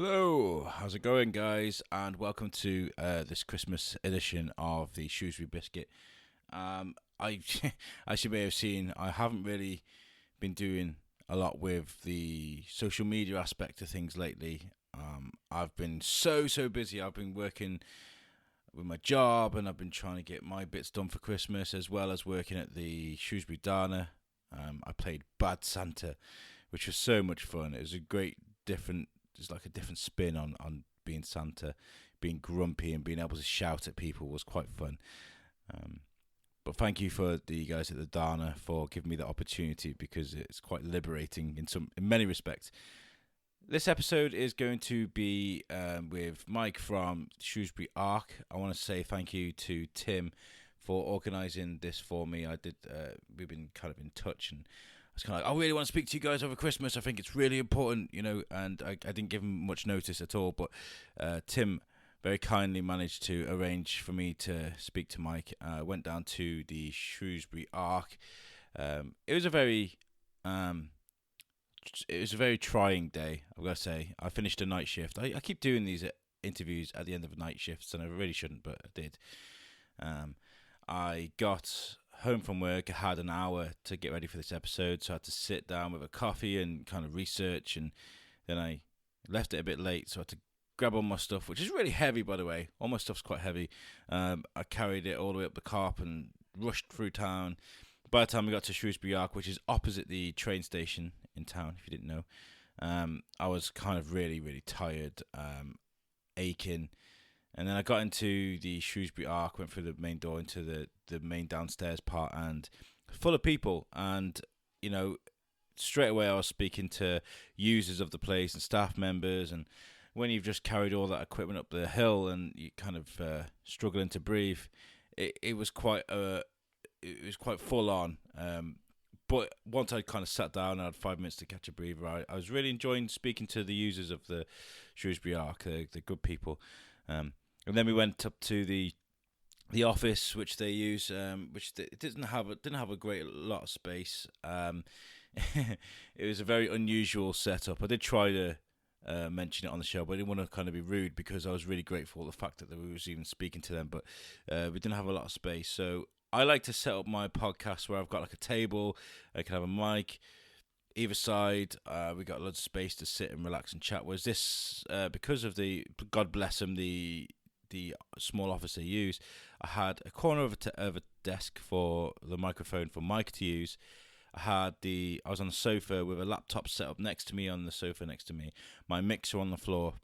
Hello, how's it going, guys? And welcome to this Christmas edition of the Shrewsbury Biscuit. I, as you may have seen, I haven't really been doing a lot with the social media aspect of things lately. I've been so busy. I've been working with my job, and I've been trying to get my bits done for Christmas, as well as working at the Shrewsbury Dana. I played Bad Santa, which was so much fun. It was a great different. It's like a different spin on being Santa, being grumpy and being able to shout at people was quite fun. But thank you for the guys at the Dana for giving me the opportunity, because it's quite liberating in many respects. This episode is going to be with Mike from Shrewsbury Arc. I want to say thank you to Tim for organising this for me. We've been kind of in touch, and I was kind of like, I really want to speak to you guys over Christmas. I think it's really important, and I didn't give him much notice at all. But Tim very kindly managed to arrange for me to speak to Mike. I went down to the Shrewsbury Arc. It was a very trying day, I've got to say. I finished a night shift. I keep doing these interviews at the end of night shifts, and I really shouldn't, but I did. I got home from work. I had an hour to get ready for this episode, so I had to sit down with a coffee and kind of research, and then I left it a bit late, so I had to grab all my stuff, which is really heavy, by the way. All my stuff's quite heavy. I carried it all the way up the Carp and rushed through town. By the time we got to Shrewsbury Arc, which is opposite the train station in town, if you didn't know, I was kind of really tired, aching. And then I got into the Shrewsbury Arc, went through the main door into the main downstairs part, and full of people. And, straight away I was speaking to users of the place and staff members. And when you've just carried all that equipment up the hill and you kind of struggling to breathe, it was quite full on. But once I kind of sat down and I had 5 minutes to catch a breather, I was really enjoying speaking to the users of the Shrewsbury Arc, the good people. And then we went up to the office, which they use, which it didn't have a great lot of space. It was a very unusual setup. I did try to mention it on the show, but I didn't want to kind of be rude, because I was really grateful for the fact that we was even speaking to them. But we didn't have a lot of space, so I like to set up my podcast where I've got like a table. I can have a mic either side. We got loads of space to sit and relax and chat. Whereas this, because of the, God bless them, the small office they use, I had a corner of a desk for the microphone for Mike to use. I was on the sofa with a laptop set up next to me on the sofa next to me, my mixer on the floor.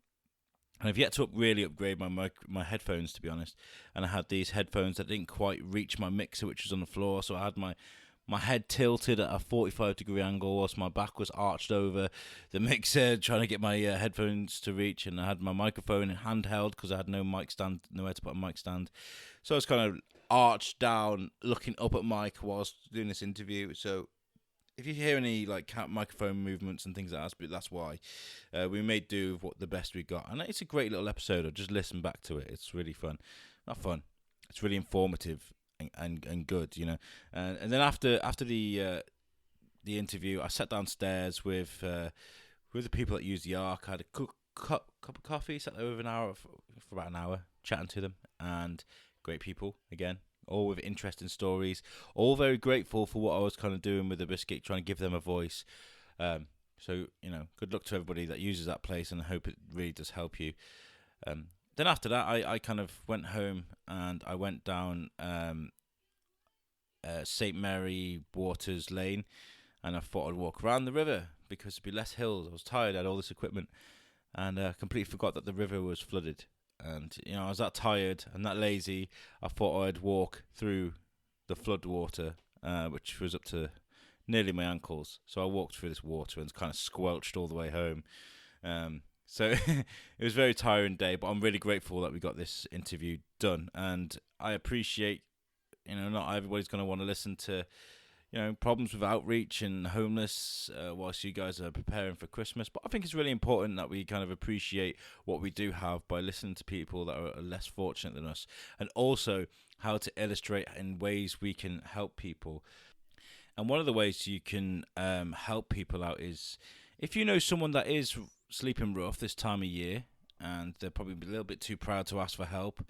And I've yet to really upgrade my headphones, to be honest. And I had these headphones that didn't quite reach my mixer, which was on the floor. So I had my head tilted at a 45-degree angle whilst my back was arched over the mixer, trying to get my headphones to reach. And I had my microphone in handheld because I had no mic stand, nowhere to put a mic stand. So I was kind of arched down, looking up at Mike whilst doing this interview. So if you hear any like microphone movements and things like that, that's why. We made do with the best we got. And it's a great little episode. I'll just listen back to it. It's really fun. Not fun. It's really informative and good, And then after the interview, I sat downstairs with the people that use the Arc. I had a cup of coffee, sat there for about an hour, chatting to them, and great people again. All with interesting stories, all very grateful for what I was kind of doing with the biscuit, trying to give them a voice. So, good luck to everybody that uses that place, and I hope it really does help you. Then after that, I kind of went home, and I went down St. Mary Waters Lane, and I thought I'd walk around the river because there'd be less hills. I was tired, I had all this equipment, and completely forgot that the river was flooded. And, I was that tired and that lazy, I thought I'd walk through the flood water, which was up to nearly my ankles. So I walked through this water and kind of squelched all the way home. So it was a very tiring day, but I'm really grateful that we got this interview done. And I appreciate, not everybody's going to want to listen to, problems with outreach and homeless whilst you guys are preparing for Christmas. But I think it's really important that we kind of appreciate what we do have by listening to people that are less fortunate than us, and also how to illustrate in ways we can help people. And one of the ways you can help people out is if you know someone that is sleeping rough this time of year, and they're probably a little bit too proud to ask for help,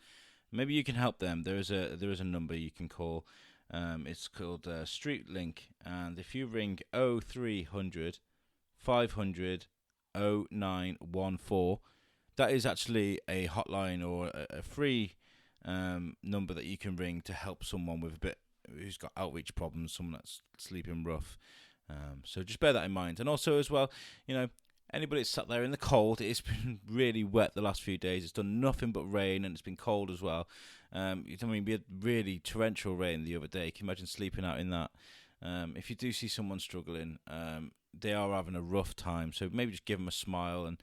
maybe you can help them. There is a number you can call. It's called Street Link, and if you ring 0300 500 0914, that is actually a hotline or a free number that you can ring to help someone with a bit who's got outreach problems, someone that's sleeping rough. So just bear that in mind. And also as well, anybody that's sat there in the cold, it's been really wet the last few days. It's done nothing but rain, and it's been cold as well. We had really torrential rain the other day. Can you imagine sleeping out in that? If you do see someone struggling, they are having a rough time, so maybe just give them a smile and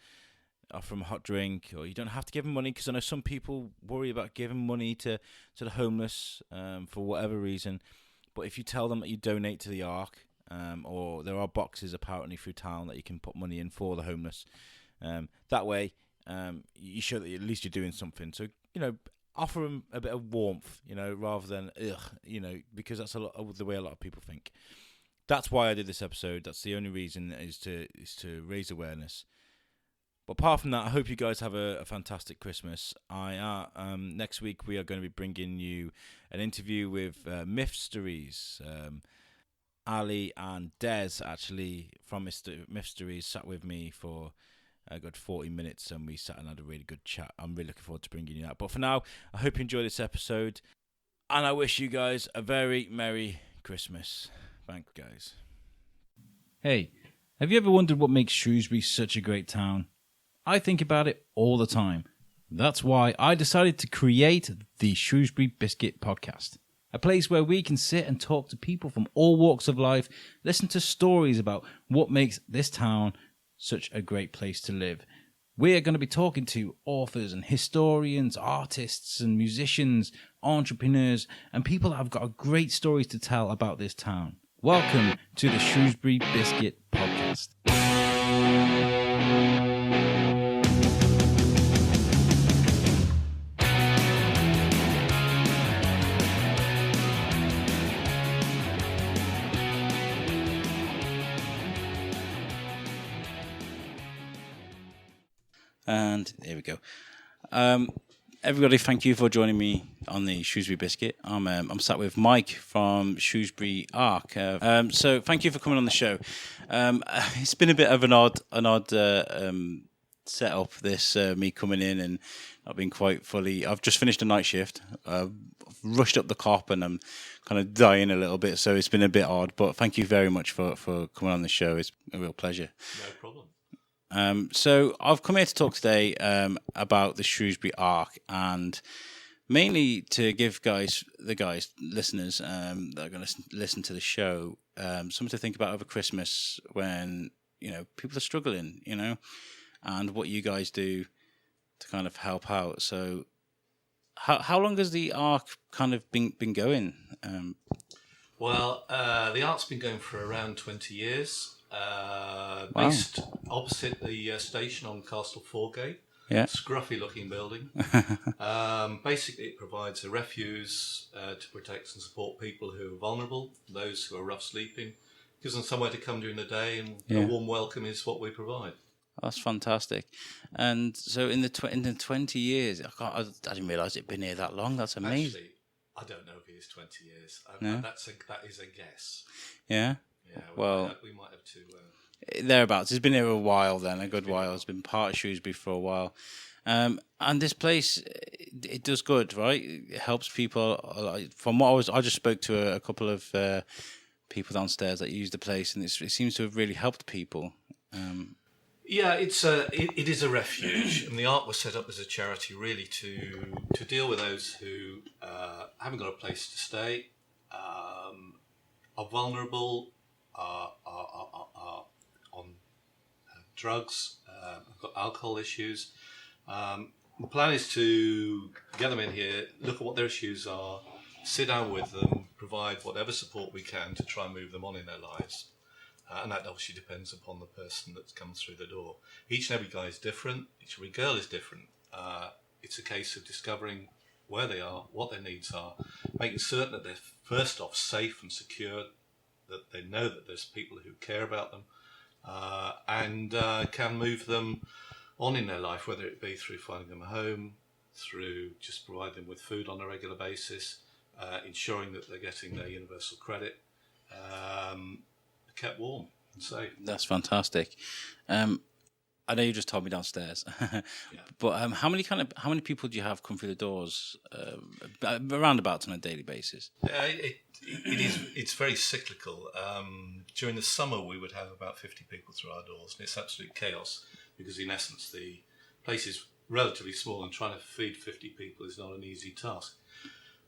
offer them a hot drink, or you don't have to give them money, because I know some people worry about giving money to the homeless for whatever reason. But if you tell them that you donate to the Ark, or there are boxes apparently through town that you can put money in for the homeless, that way you show that at least you're doing something. So offer them a bit of warmth, rather than because that's a lot of the way a lot of people think. That's why I did this episode. That's the only reason, is to raise awareness. But apart from that, I hope you guys have a fantastic Christmas. Next week we are going to be bringing you an interview with Mysteries. Ali and Des, actually, from Mysteries, sat with me for a good 40 minutes, and we sat and had a really good chat. I'm really looking forward to bringing you that. But for now, I hope you enjoy this episode, and I wish you guys a very Merry Christmas. Thanks, guys. Hey, have you ever wondered what makes Shrewsbury such a great town? I think about it all the time. That's why I decided to create the Shrewsbury Biscuit podcast. A place where we can sit and talk to people from all walks of life, listen to stories about what makes this town such a great place to live. We are going to be talking to authors and historians, artists and musicians, entrepreneurs, and people that have got great stories to tell about this town. Welcome to the Shrewsbury Biscuit podcast. And there we go. Everybody, thank you for joining me on the Shrewsbury Biscuit. I'm sat with Mike from Shrewsbury Ark. So thank you for coming on the show. It's been a bit of an odd setup. This me coming in and not being quite fully. I've just finished a night shift. Rushed up the cop and I'm kind of dying a little bit. So it's been a bit odd. But thank you very much for coming on the show. It's a real pleasure. No problem. So I've come here to talk today about the Shrewsbury Ark, and mainly to give listeners that are going to listen to the show, something to think about over Christmas when people are struggling, and what you guys do to kind of help out. So, how long has the Ark kind of been going? Well, the Ark's been going for around 20 years. Wow. Based opposite the station on Castle Foregate. Yeah. Scruffy looking building. Basically, it provides a refuge to protect and support people who are vulnerable, those who are rough sleeping, gives them somewhere to come during the day, and a warm welcome is what we provide. That's fantastic. And so in the 20 years, I didn't realise it'd been here that long. That's amazing. Actually, I don't know if it is 20 years. No? That is a guess. Yeah? Yeah, well, we might have to... Thereabouts. It's been here a while then, a good while. It's been part of Shrewsbury for a while. And this place, it does good, right? It helps people. From what I just spoke to a couple of people downstairs that use the place, and it seems to have really helped people. Yeah, it is a refuge, and the Ark was set up as a charity really to deal with those who haven't got a place to stay, are vulnerable, are on drugs, have got alcohol issues. The plan is to get them in here, look at what their issues are, sit down with them, provide whatever support we can to try and move them on in their lives. And that obviously depends upon the person that comes through the door. Each and every guy is different. Each and every girl is different. It's a case of discovering where they are, what their needs are, making certain that they're first off safe and secure, that they know that there's people who care about them, and can move them on in their life, whether it be through finding them a home, through just providing them with food on a regular basis, ensuring that they're getting their universal credit, kept warm and safe. That's fantastic. I know you just told me downstairs, but how many people do you have come through the doors around about on a daily basis? It's very cyclical. During the summer, we would have about 50 people through our doors, and it's absolute chaos because, in essence, the place is relatively small, and trying to feed 50 people is not an easy task.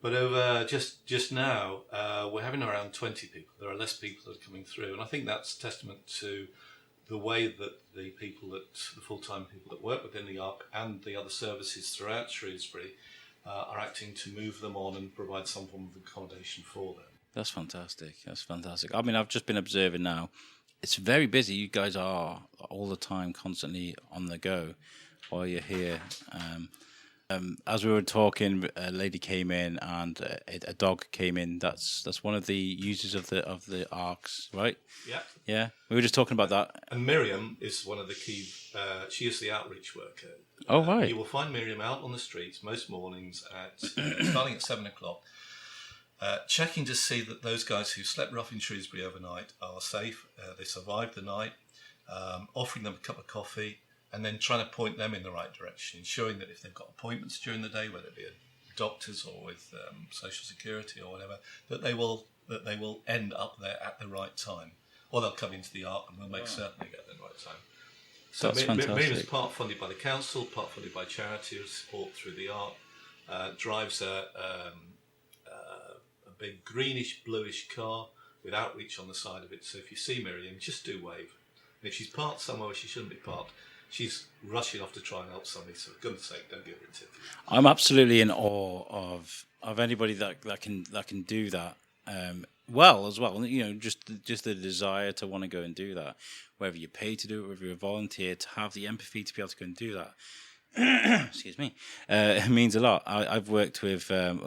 But over just now, we're having around 20 people. There are less people that are coming through, and I think that's testament to the way that the full-time people that work within the Ark and the other services throughout Shrewsbury are acting to move them on and provide some form of accommodation for them. That's fantastic. I mean, I've just been observing now. It's very busy. You guys are all the time, constantly on the go while you're here. As we were talking, a lady came in and a dog came in. That's one of the users of the Arks, right? Yeah. Yeah. We were just talking about that. And Miriam is one of the key. She is the outreach worker. Oh, right. You will find Miriam out on the streets most mornings starting at 7:00, checking to see that those guys who slept rough in Shrewsbury overnight are safe. They survived the night. Offering them a cup of coffee. And then trying to point them in the right direction, ensuring that if they've got appointments during the day, whether it be at doctors or with Social Security or whatever, that they will end up there at the right time, or they'll come into the Ark and we'll make certain they get there at the right time. So That's fantastic. Miriam is part funded by the council, part funded by charity with support through the Ark. Drives a big greenish bluish car with outreach on the side of it. So if you see Miriam, just do wave. And if she's parked somewhere where she shouldn't be parked, she's rushing off to try and help somebody. So, for goodness sake, don't give her a ticket. I'm absolutely in awe of anybody that can do that well as well. You know, just the desire to want to go and do that, whether you're paid to do it, whether you're a volunteer, to have the empathy to be able to go and do that. Excuse me. It means a lot. I've worked with I don't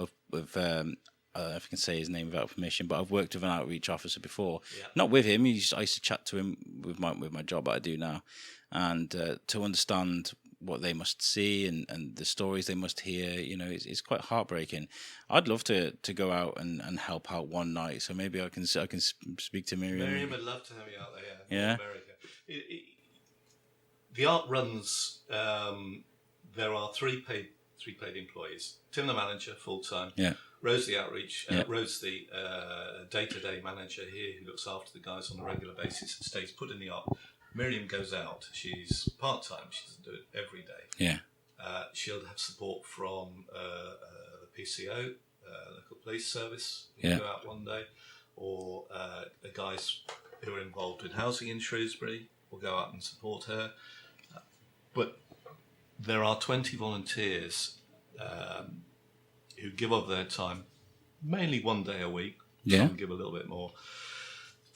know if I can say his name without permission, but I've worked with an outreach officer before. Yeah. Not with him. I used to chat to him with my job that I do now, and to understand what they must see and the stories they must hear, you know, it's quite heartbreaking. I'd love to go out and help out one night, so maybe I can speak to Miriam. Miriam would love to have you out there. Yeah. America. The Ark runs. There are three paid employees. Tim, the manager, full time. Yeah. Rose, the outreach. Rose, the day-to-day manager here, who looks after the guys on a regular basis and stays put in the Ark. Miriam goes out. She's part-time. She doesn't do it every day. Yeah. She'll have support from the PCO, local police service. Yeah. Go out one day, or the guys who are involved in housing in Shrewsbury will go out and support her. But there are 20 volunteers who give of their time, mainly one day a week. Yeah. Some give a little bit more,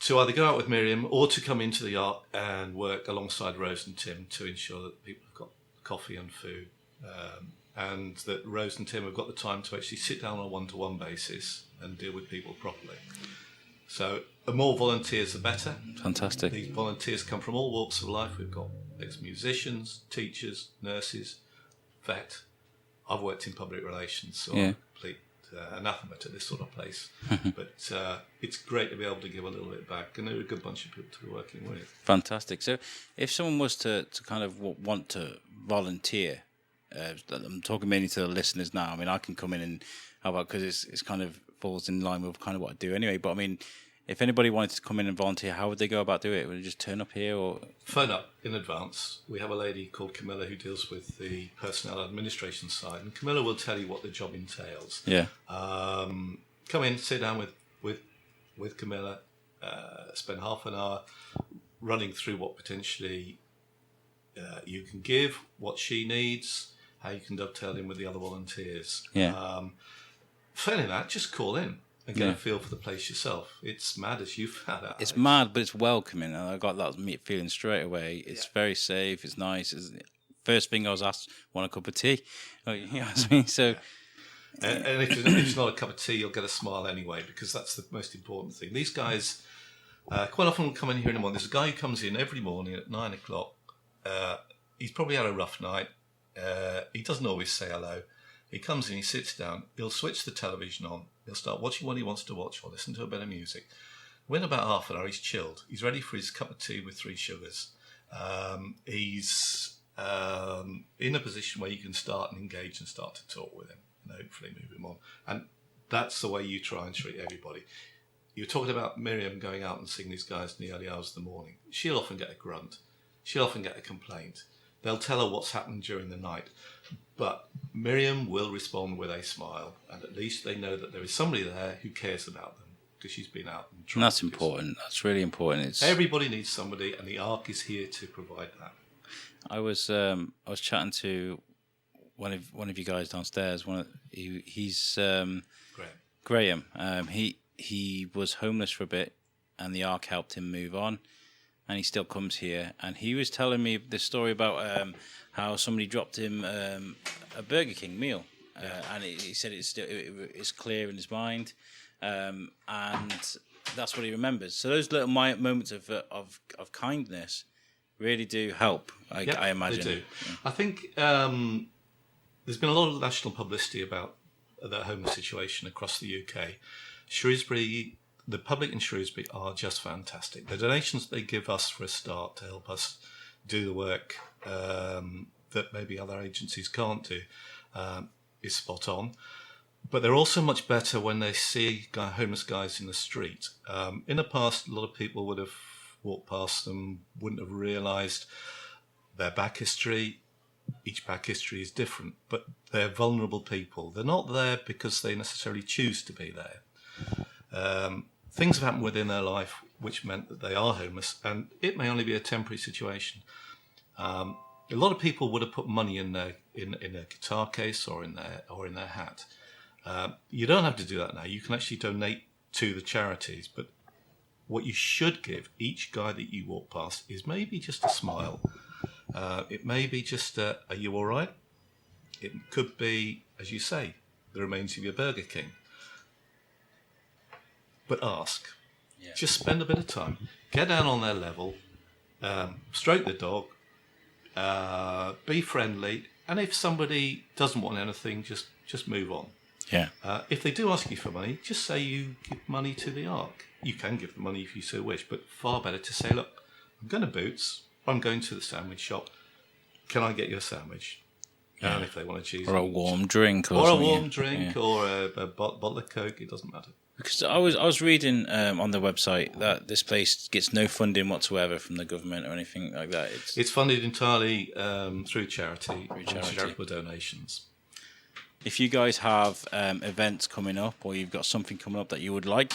to either go out with Miriam or to come into the Ark and work alongside Rose and Tim to ensure that people have got coffee and food, and that Rose and Tim have got the time to actually sit down on a one-to-one basis and deal with people properly. So the more volunteers, the better. Fantastic. These volunteers come from all walks of life. We've got ex-musicians, teachers, nurses, vet. I've worked in public relations, so I'm complete anathema to this sort of place. But it's great to be able to give a little bit back, and they're a good bunch of people to be working with. Fantastic. So if someone was to kind of want to volunteer, I'm talking mainly to the listeners now. I mean, I can come in and help out because it's kind of falls in line with kind of what I do anyway. But I mean, if anybody wanted to come in and volunteer, how would they go about doing it? Would they just turn up here or...? Phone up in advance. We have a lady called Camilla who deals with the personnel administration side, and Camilla will tell you what the job entails. Yeah. Come in, sit down with Camilla, spend half an hour running through what potentially you can give, what she needs, how you can dovetail in with the other volunteers. Yeah. Failing that, just call in and get a feel for the place yourself. It's mad as you've found out. It's mad, but it's welcoming, and I got that feeling straight away. It's very safe. It's nice. First thing I was asked, want a cup of tea? You know what I mean? So, and if it's not a cup of tea, you'll get a smile anyway, because that's the most important thing. These guys Quite often we'll come in here in the morning. There's a guy who comes in every morning at 9 o'clock. He's probably had a rough night. He doesn't always say hello. He comes in, he sits down, he'll switch the television on, he'll start watching what he wants to watch or listen to a bit of music. Within about half an hour, he's chilled. He's ready for his cup of tea with 3 sugars. He's in a position where you can start and engage and start to talk with him and hopefully move him on. And that's the way you try and treat everybody. You were talking about Miriam going out and seeing these guys in the early hours of the morning. She'll often get a grunt. She'll often get a complaint. They'll tell her what's happened during the night. But Miriam will respond with a smile, and at least they know that there is somebody there who cares about them because she's been out and tried. And that's important. That's really important. Everybody needs somebody, and the Ark is here to provide that. I was chatting to one of you guys downstairs. He's Graham. He was homeless for a bit, and the Ark helped him move on, and he still comes here. And he was telling me this story about how somebody dropped him a Burger King meal, and he said it's clear in his mind, and that's what he remembers. So those little moments of kindness really do help. I imagine they do. I think there's been a lot of national publicity about the homeless situation across the UK. Shrewsbury, the public in Shrewsbury are just fantastic. The donations they give us for a start to help us do the work that maybe other agencies can't do is spot on. But they're also much better when they see homeless guys in the street. In the past, a lot of people would have walked past them, wouldn't have realised their back history. Each back history is different, but they're vulnerable people. They're not there because they necessarily choose to be there. Things have happened within their life which meant that they are homeless, and it may only be a temporary situation. A lot of people would have put money in their guitar case or in their hat. You don't have to do that now. You can actually donate to the charities, but what you should give each guy that you walk past is maybe just a smile. It may be just are you all right? It could be, as you say, the remains of your Burger King. But ask. Yeah. Just spend a bit of time. Get down on their level. Stroke the dog. Be friendly. And if somebody doesn't want anything, just move on. Yeah. If they do ask you for money, just say you give money to the Ark. You can give them money if you so wish, but far better to say, look, I'm going to Boots. I'm going to the sandwich shop. Can I get you a sandwich? Yeah. And if they want to choose, or a warm drink, or a warm drink, or a bottle of Coke, it doesn't matter. Because I was reading on the website that this place gets no funding whatsoever from the government or anything like that. It's funded entirely through charity, charitable donations. If you guys have events coming up, or you've got something coming up that you would like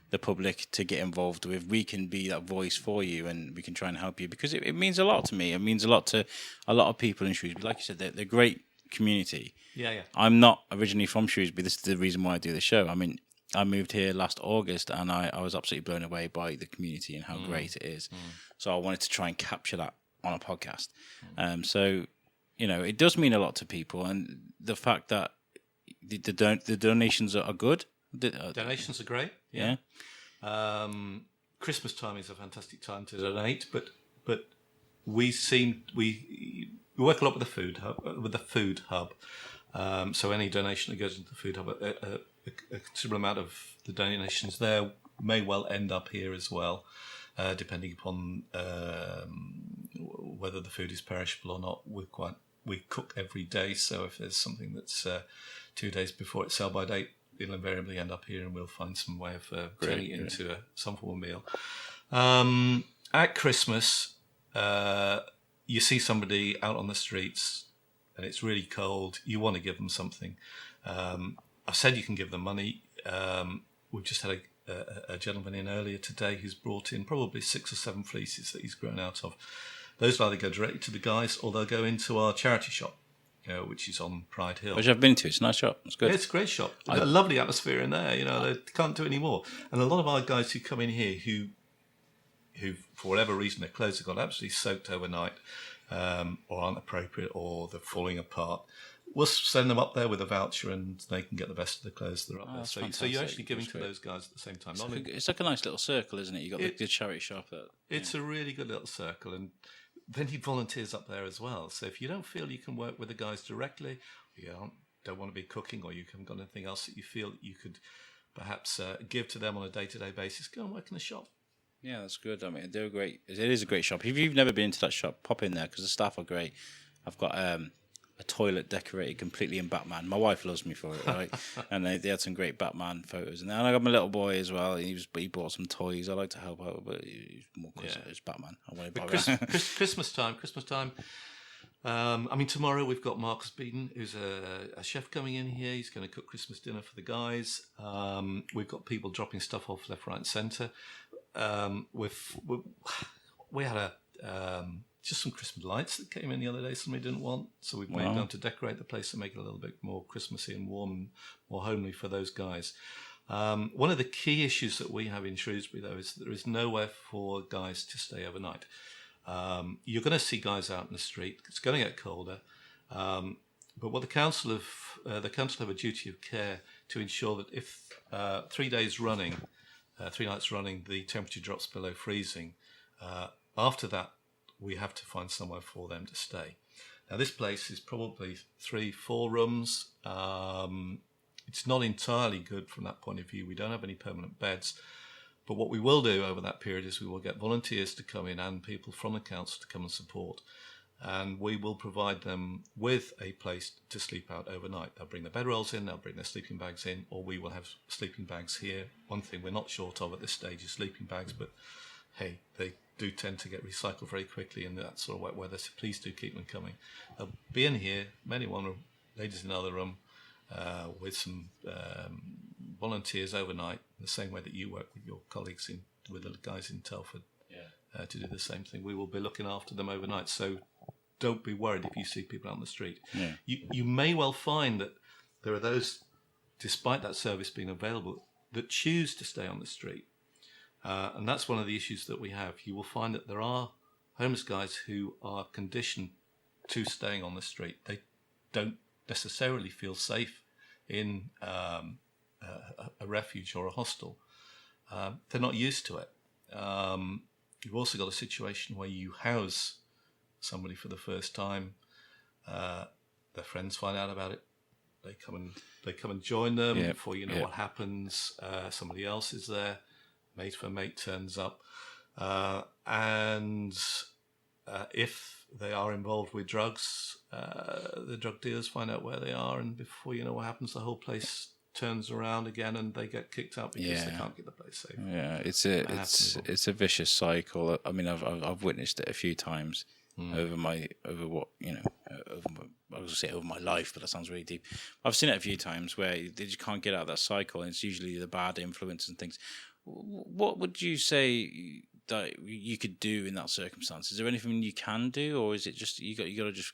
the public to get involved with, we can be that voice for you, and we can try and help you, because it means a lot to me. It means a lot to a lot of people in Shrewsbury. Like you said, they're a great community. Yeah. I'm not originally from Shrewsbury. This is the reason why I do the show. I mean, I moved here last August, and I was absolutely blown away by the community and how great it is. So I wanted to try and capture that on a podcast. So, it does mean a lot to people, and the fact that the donations are good. Donations are great. Yeah. Christmas time is a fantastic time to donate, but we work a lot with the food hub. So any donation that goes into the food hub, a considerable amount of the donations there may well end up here as well, depending upon whether the food is perishable or not. We cook every day, so if there's something that's 2 days before its sell by date, it'll invariably end up here, and we'll find some way of turning it into some form of meal. At Christmas, you see somebody out on the streets and it's really cold. You want to give them something. I've said you can give them money. We've just had a gentleman in earlier today who's brought in probably 6 or 7 fleeces that he's grown out of. Those will either go directly to the guys, or they'll go into our charity shop, which is on Pride Hill. Which I've been to. It's a nice shop. It's good. Yeah, it's a great shop. A lovely atmosphere in there. They can't do any more. And a lot of our guys who come in here who for whatever reason, their clothes have got absolutely soaked overnight, or aren't appropriate, or they're falling apart, we'll send them up there with a voucher, and they can get the best of the clothes that are up there. that's So you're fantastic. actually giving That's to great. those guys at the same time. It's like a nice little circle, isn't it? You got the charity shop. It's a really good little circle, and then you volunteers up there as well. So if you don't feel you can work with the guys directly, you don't want to be cooking, or you haven't got anything else that you feel that you could perhaps give to them on a day-to-day basis, go and work in the shop. Yeah, that's good. I mean, they're great. It is a great shop. If you've never been into that shop, pop in there because the staff are great. I've got a toilet decorated completely in Batman. My wife loves me for it, right? And they had some great Batman photos. And then I got my little boy as well. He bought some toys. I like to help out, but he's more because it's Batman. I want to buy Christmas time. I mean, tomorrow we've got Marcus Beaton, who's a chef coming in here. He's going to cook Christmas dinner for the guys. We've got people dropping stuff off left, right, and centre. We had just some Christmas lights that came in the other day somebody didn't want, so we've made them to decorate the place and make it a little bit more Christmassy and warm and more homely for those guys. One of the key issues that we have in Shrewsbury, though, is that there is nowhere for guys to stay overnight. You're going to see guys out in the street. It's going to get colder, but what the council have a duty of care to ensure that if 3 nights running, the temperature drops below freezing. After that, we have to find somewhere for them to stay. Now, this place is probably 3-4 rooms. It's not entirely good from that point of view. We don't have any permanent beds. But what we will do over that period is we will get volunteers to come in and people from the council to come and support. And we will provide them with a place to sleep out overnight. They'll bring their bedrolls in, they'll bring their sleeping bags in, or we will have sleeping bags here. One thing we're not short of at this stage is sleeping bags, but hey, they do tend to get recycled very quickly in that sort of wet weather, so please do keep them coming. They'll be in here, men in one room, ladies in another room, with some volunteers overnight, in the same way that you work with your colleagues with the guys in Telford to do the same thing. We will be looking after them overnight, so don't be worried if you see people out on the street. Yeah. You may well find that there are those, despite that service being available, that choose to stay on the street. And that's one of the issues that we have. You will find that there are homeless guys who are conditioned to staying on the street. They don't necessarily feel safe in a refuge or a hostel. They're not used to it. You've also got a situation where you house somebody for the first time. Their friends find out about it. They come and join them. Before you know what happens, somebody else is there. Mate for mate turns up, and if they are involved with drugs, the drug dealers find out where they are, and before you know what happens, the whole place turns around again, and they get kicked out because they can't get the place safe. Yeah, it's a vicious cycle. I mean, I've witnessed it a few times over my life, but that sounds really deep. I've seen it a few times where they just can't get out of that cycle, and it's usually the bad influence and things. What would you say that you could do in that circumstance? Is there anything you can do, or is it just you got to just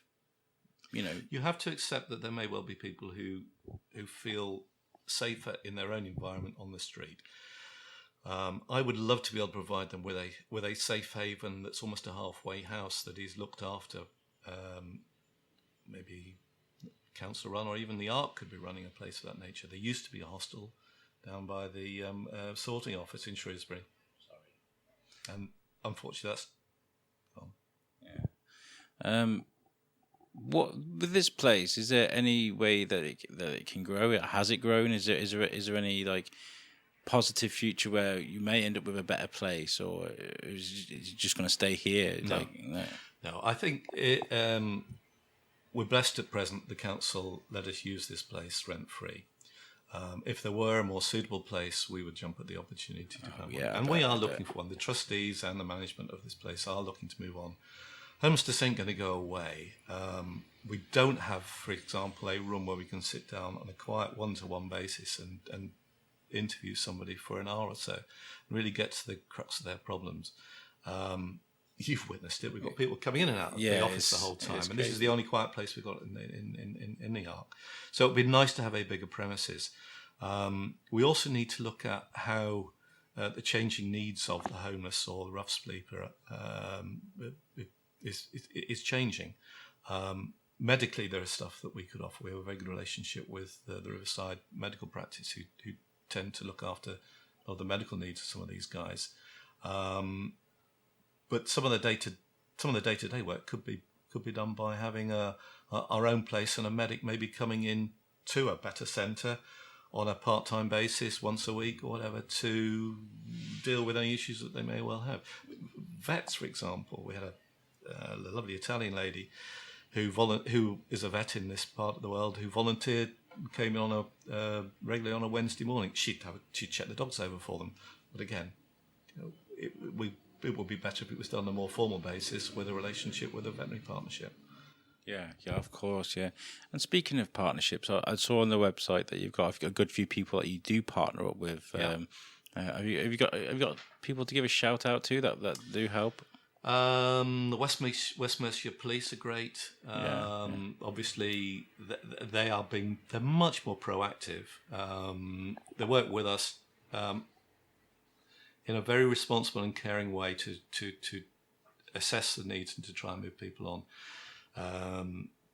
You have to accept that there may well be people who feel safer in their own environment on the street. I would love to be able to provide them with a safe haven that's almost a halfway house that is looked after. Maybe council run, or even the Ark could be running a place of that nature. There used to be a hostel down by the sorting office in Shrewsbury. Sorry. And unfortunately that's gone. Yeah. What with this place? Is there any way that it can grow? Has it grown? Is there any like positive future where you may end up with a better place, or is it just going to stay here? No. No. I think we're blessed at present. The council let us use this place rent free. If there were a more suitable place, we would jump at the opportunity to find one. And we are looking for one. The trustees and the management of this place are looking to move on. Homelessness ain't going to go away. We don't have, for example, a room where we can sit down on a quiet one-to-one basis and interview somebody for an hour or so and really get to the crux of their problems. You've witnessed it. We've got people coming in and out of the office the whole time, and this is the only quiet place we've got in the Ark. So it'd be nice to have a bigger premises. We also need to look at how the changing needs of the homeless or the rough sleeper is changing. medically, there is stuff that we could offer. We have a very good relationship with the Riverside Medical Practice, who tend to look after a lot of the medical needs of some of these guys. But some of the day-to-day work could be done by having our own place and a medic maybe coming in to a better centre on a part-time basis once a week or whatever to deal with any issues that they may well have. Vets, for example, we had a lovely Italian lady who is a vet in this part of the world who volunteered, came in on regularly on a Wednesday morning. She'd check the dogs over for them, but again, it would be better if it was done on a more formal basis with a relationship with a veterinary partnership. Yeah, of course, yeah. And speaking of partnerships, I saw on the website that you've got a good few people that you do partner up with. Yeah. Have you got people to give a shout out to that do help? The West Mercia Police are great. Obviously, they're much more proactive. They work with us in a very responsible and caring way to assess the needs and to try and move people on.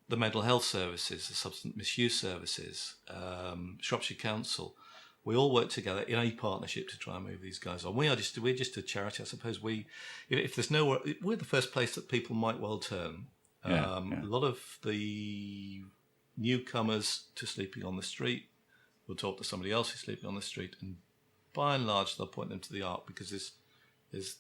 The mental health services, the substance misuse services, Shropshire Council, we all work together in a partnership to try and move these guys on. We're just a charity, I suppose. If there's nowhere, we're the first place that people might well turn. A lot of the newcomers to sleeping on the street will talk to somebody else who's sleeping on the street, and by and large they'll point them to the Ark because there's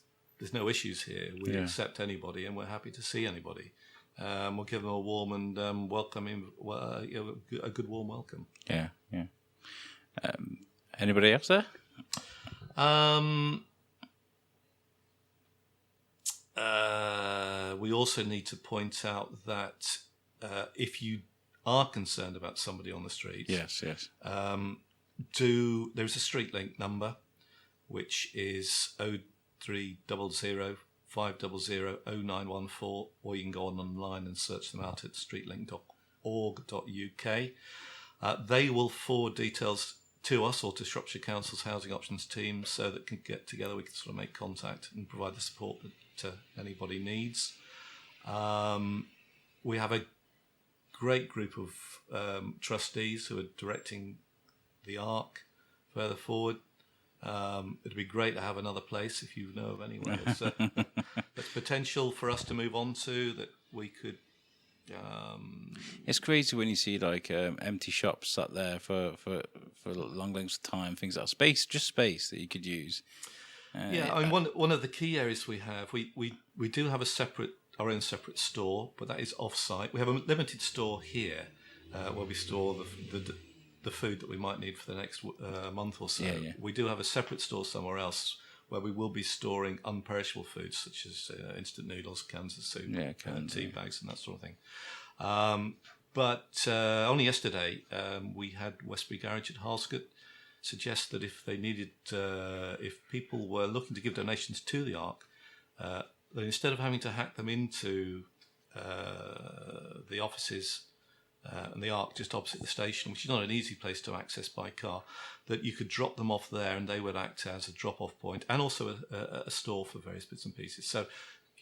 no issues here. We accept anybody, and we're happy to see anybody. We'll give them a warm and welcoming, a good warm welcome. Yeah. Anybody else there? We also need to point out that if you are concerned about somebody on the street, yes, there's a street link number, which is 0300 500 0914, or you can go online and search them out at streetlink.org.uk. They will forward details to us or to Shropshire Council's Housing Options team so that can get together, we can sort of make contact and provide the support that anybody needs. We have a great group of trustees who are directing the Ark further forward. It'd be great to have another place if you know of anyone that's potential for us to move on to, that we could. It's crazy when you see like empty shops sat there for long lengths of time, things like space that you could use. I mean, one of the key areas we have, we do have our own separate store, but that is off-site. We have a limited store here where we store the food that we might need for the next month or so. We do have a separate store somewhere else where we will be storing unperishable foods such as instant noodles, cans of soup, tea bags, and that sort of thing. But only yesterday we had Westbury Garage at Harlescott suggest that if they needed, if people were looking to give donations to the Ark, that instead of having to hack them into the offices and the Ark just opposite the station, which is not an easy place to access by car, that you could drop them off there and they would act as a drop-off point and also a store for various bits and pieces. So if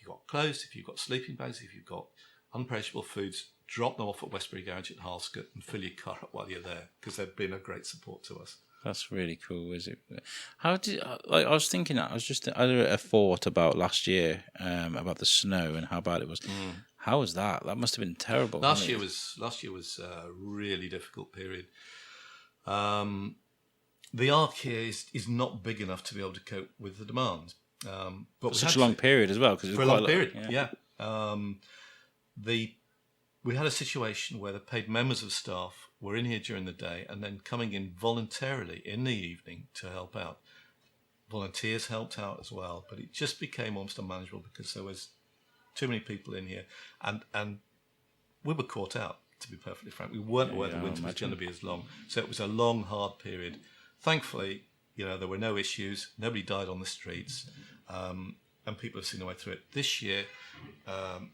you've got clothes, if you've got sleeping bags, if you've got unperishable foods, drop them off at Westbury Garage at Harlescott and fill your car up while you're there, because they've been a great support to us. That's really cool, is it? How did I was thinking that I had a thought about last year about the snow and how bad it was. How was that? That must have been terrible. Last year was a really difficult period. The Ark here is not big enough to be able to cope with the demand. But such a long period as well, because for a long period, we had a situation where the paid members of staff were in here during the day and then coming in voluntarily in the evening to help out. Volunteers helped out as well, but it just became almost unmanageable because there was too many people in here, and we were caught out, to be perfectly frank. We weren't aware the winter was going to be as long, so it was a long, hard period. Thankfully, there were no issues. Nobody died on the streets, and people have seen their way through it. This year,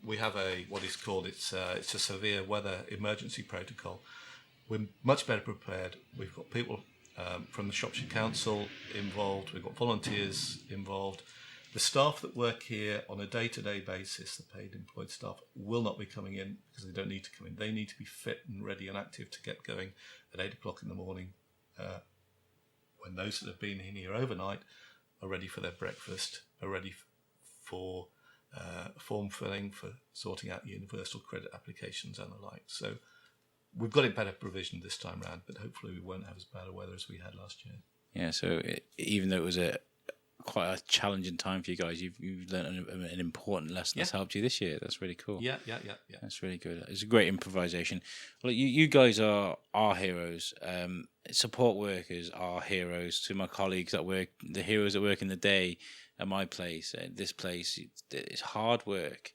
we have it's a severe weather emergency protocol. We're much better prepared. We've got people from the Shropshire Council involved. We've got volunteers involved. The staff that work here on a day-to-day basis, the paid employed staff, will not be coming in because they don't need to come in. They need to be fit and ready and active to get going at 8 o'clock in the morning, when those that have been in here overnight are ready for their breakfast, are ready for form filling, for sorting out universal credit applications and the like. So we've got it better provisioned this time round, but hopefully we won't have as bad a weather as we had last year. Yeah, so even though it was quite a challenging time for you guys, you've learned an important lesson that's helped you this year. That's really cool. Yeah. That's really good. It's a great improvisation. Well, you guys are our heroes. Support workers are heroes to my colleagues that work, the heroes that work in the day at my place, at this place. It's hard work.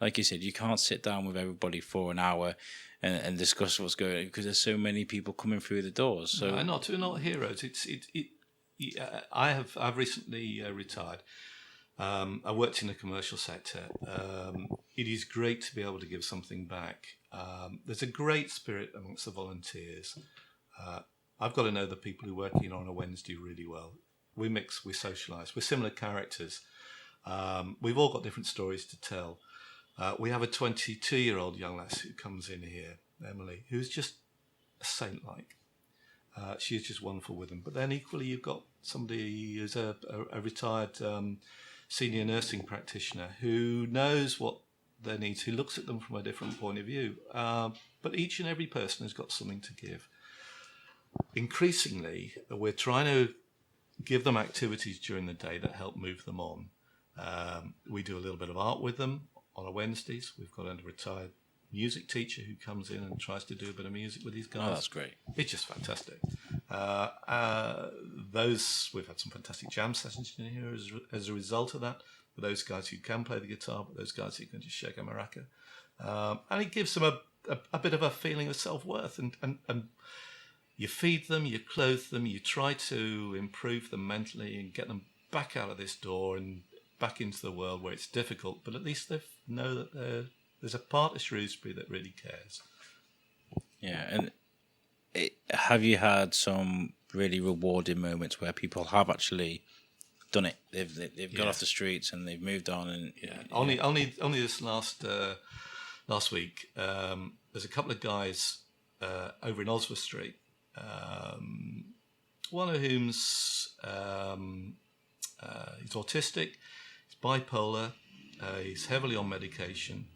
Like you said, you can't sit down with everybody for an hour and discuss what's going on because there's so many people coming through the doors. So no, not heroes. I've recently retired. I worked in the commercial sector. It is great to be able to give something back. There's a great spirit amongst the volunteers. I've got to know the people who work in on a Wednesday really well. We mix, we socialise. We're similar characters. We've all got different stories to tell. We have a 22-year-old young lass who comes in here, Emily, who's just a saint-like. She's just wonderful with them. But then equally, you've got somebody who's a retired senior nursing practitioner who knows what their needs, who looks at them from a different point of view. But each and every person has got something to give. Increasingly, we're trying to give them activities during the day that help move them on. We do a little bit of art with them on a Wednesdays. We've got a retired music teacher who comes in and tries to do a bit of music with these guys. Oh, that's great. It's just fantastic. We've had some fantastic jam sessions in here as a result of that. For those guys who can play the guitar, but those guys who can just shake a maraca. And it gives them a bit of a feeling of self-worth. And you feed them, you clothe them, you try to improve them mentally and get them back out of this door and back into the world where it's difficult, but at least they know that there's a part of Shrewsbury that really cares. Yeah, and have you had some really rewarding moments where people have actually done it? They've got off the streets and they've moved on. And only this last week, there's a couple of guys over in Oswald Street. One of whom's he's autistic, he's bipolar, he's heavily on medication.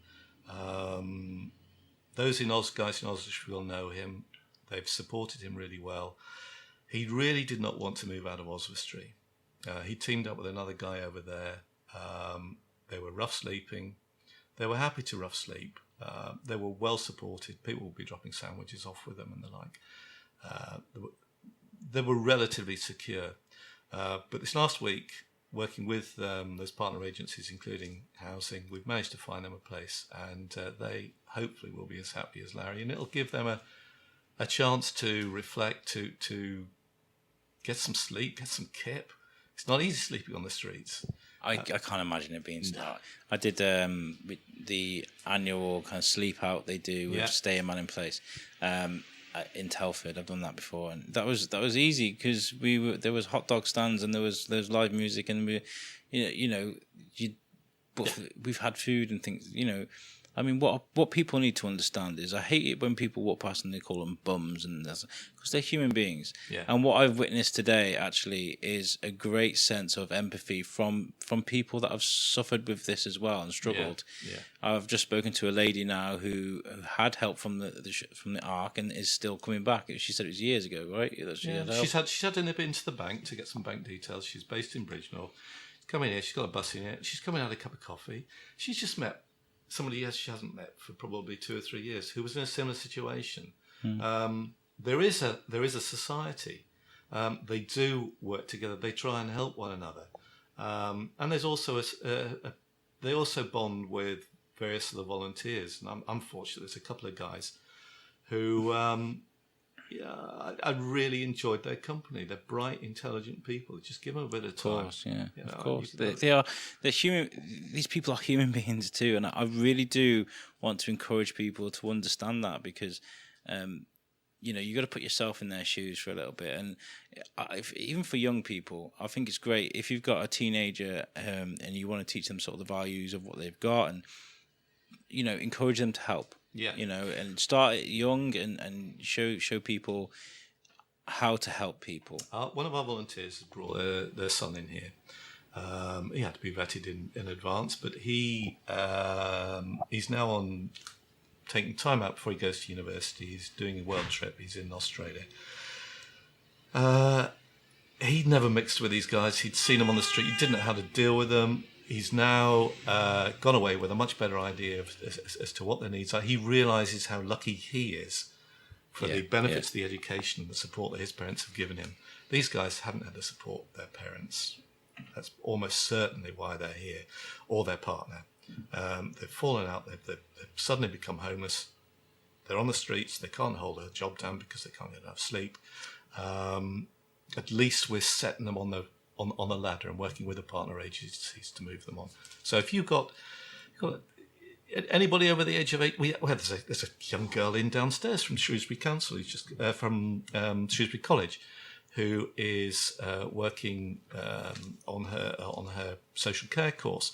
Those guys in Oswald Street will know him. They've supported him really well. He really did not want to move out of Oswald Street. He teamed up with another guy over there. They were rough sleeping. They were happy to rough sleep. They were well supported. People would be dropping sandwiches off with them and the like. They were relatively secure. But this last week, working with those partner agencies, including housing, we've managed to find them a place, and they hopefully will be as happy as Larry. And it'll give them a chance to reflect, to get some sleep, get some kip. It's not easy sleeping on the streets. I can't imagine it being so. I did the annual kind of sleep out they do with Stay a Man in Place in Telford. I've done that before, and that was easy because there was hot dog stands and there was live music, and but we've had food and things. I mean, what people need to understand is I hate it when people walk past and they call them bums, and because they're human beings. Yeah. And what I've witnessed today actually is a great sense of empathy from people that have suffered with this as well and struggled. Yeah. I've just spoken to a lady now who had help from the Ark and is still coming back. She said it was years ago, right? She's had to nip into the bank to get some bank details. She's based in Bridgnorth. She's coming here. She's got a bus in here. She's coming out a cup of coffee. She's just met somebody else she hasn't met for probably 2 or 3 years who was in a similar situation. There is a society. They do work together. They try and help one another. And there's also they also bond with various of the volunteers. And I'm fortunate. There's a couple of guys who I really enjoyed their company. They're bright, intelligent people. Just give them a bit of time. Of course, yeah, of course. They're human. These people are human beings too, and I really do want to encourage people to understand that because, you got to put yourself in their shoes for a little bit. And even for young people, I think it's great if you've got a teenager and you want to teach them sort of the values of what they've got, and encourage them to help. Yeah. And start it young and show people how to help people. One of our volunteers has brought their son in here. He had to be vetted in advance, but he's now on taking time out before he goes to university. He's doing a world trip. He's in Australia. He'd never mixed with these guys. He'd seen them on the street. He didn't know how to deal with them. He's now gone away with a much better idea as to what their needs are. He realises how lucky he is for the benefits of the education and the support that his parents have given him. These guys haven't had the support of their parents. That's almost certainly why they're here, or their partner. They've fallen out. They've suddenly become homeless. They're on the streets. They can't hold a job down because they can't get enough sleep. At least we're setting them on the ladder and working with the partner agencies to move them on. So if you've got anybody over the age of 8, there's a young girl in downstairs from Shrewsbury Council, who's just from Shrewsbury College, who is working on her social care course.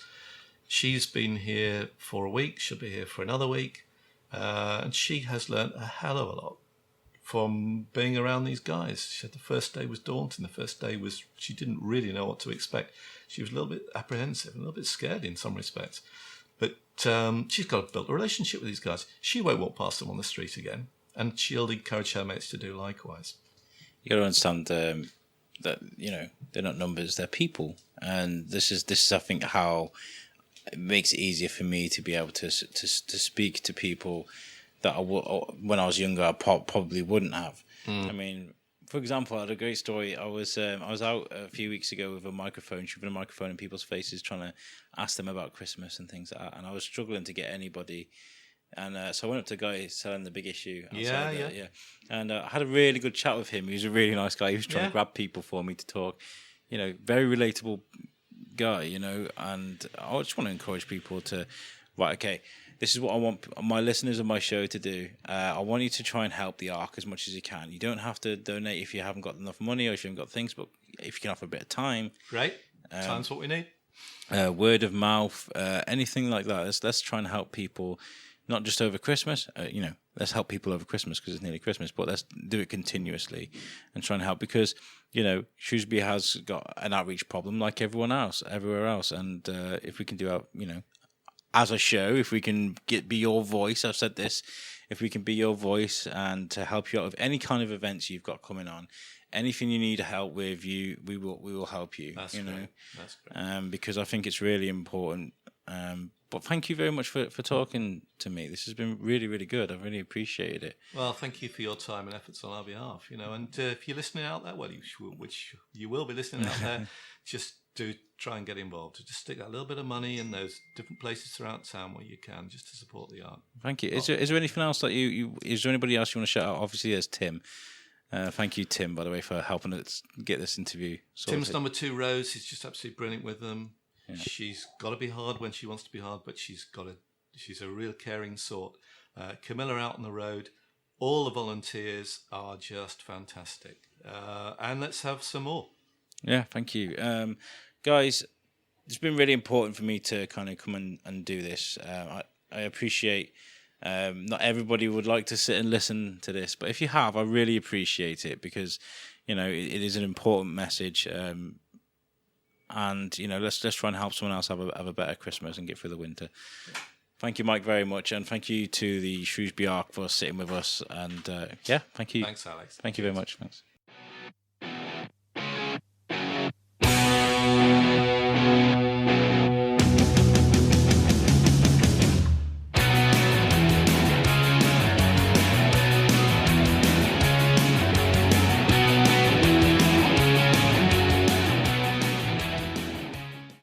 She's been here for a week. She'll be here for another week, and she has learnt a hell of a lot from being around these guys. She said the first day was daunting. The first day was, she didn't really know what to expect. She was a little bit apprehensive, a little bit scared in some respects. But she's got to build a relationship with these guys. She won't walk past them on the street again, and she'll encourage her mates to do likewise. You got to understand that they're not numbers; they're people, and this is I think how it makes it easier for me to be able to speak to people that when I was younger I probably wouldn't have. I mean, for example, I had a great story. I was out a few weeks ago with a microphone, shoving a microphone in people's faces, trying to ask them about Christmas and things like that, and I was struggling to get anybody. And so I went up to a guy selling the Big Issue. And I had a really good chat with him. He was a really nice guy. He was trying to grab people for me to talk. Very relatable guy, and I just want to encourage people to, okay, this is what I want my listeners of my show to do. I want you to try and help the Ark as much as you can. You don't have to donate if you haven't got enough money or if you haven't got things, but if you can offer a bit of time. Great. Time's what we need. Word of mouth, anything like that. Let's try and help people, not just over Christmas. Let's help people over Christmas because it's nearly Christmas, but let's do it continuously and try and help because, Shrewsbury has got an outreach problem like everywhere else. And if we can do as a show, if we can be your voice, I've said this, if we can be your voice and to help you out with any kind of events you've got coming on, anything you need help with, we will help you. That's great. Because I think it's really important. But thank you very much for talking to me. This has been really, really good. I've really appreciated it. Well, thank you for your time and efforts on our behalf. And if you're listening out there, which you will be listening out there, just do try and get involved. Just stick that little bit of money in those different places throughout town where you can, just to support the art. Thank you. Is there anything else that is there anybody else you want to shout out? Obviously, there's Tim. Thank you, Tim, by the way, for helping us get this interview sorted. Tim's number 2, Rose, is just absolutely brilliant with them. Yeah. She's got to be hard when she wants to be hard, but she's a real caring sort. Camilla out on the road. All the volunteers are just fantastic. And let's have some more. Yeah, thank you. Guys, it's been really important for me to kind of come and do this. I appreciate not everybody would like to sit and listen to this, but if you have, I really appreciate it because, it is an important message. And let's try and help someone else have a better Christmas and get through the winter. Thank you, Mike, very much, and thank you to the Shrewsbury Ark for sitting with us. And thank you. Thanks, Alex. Thank you very much. Thanks.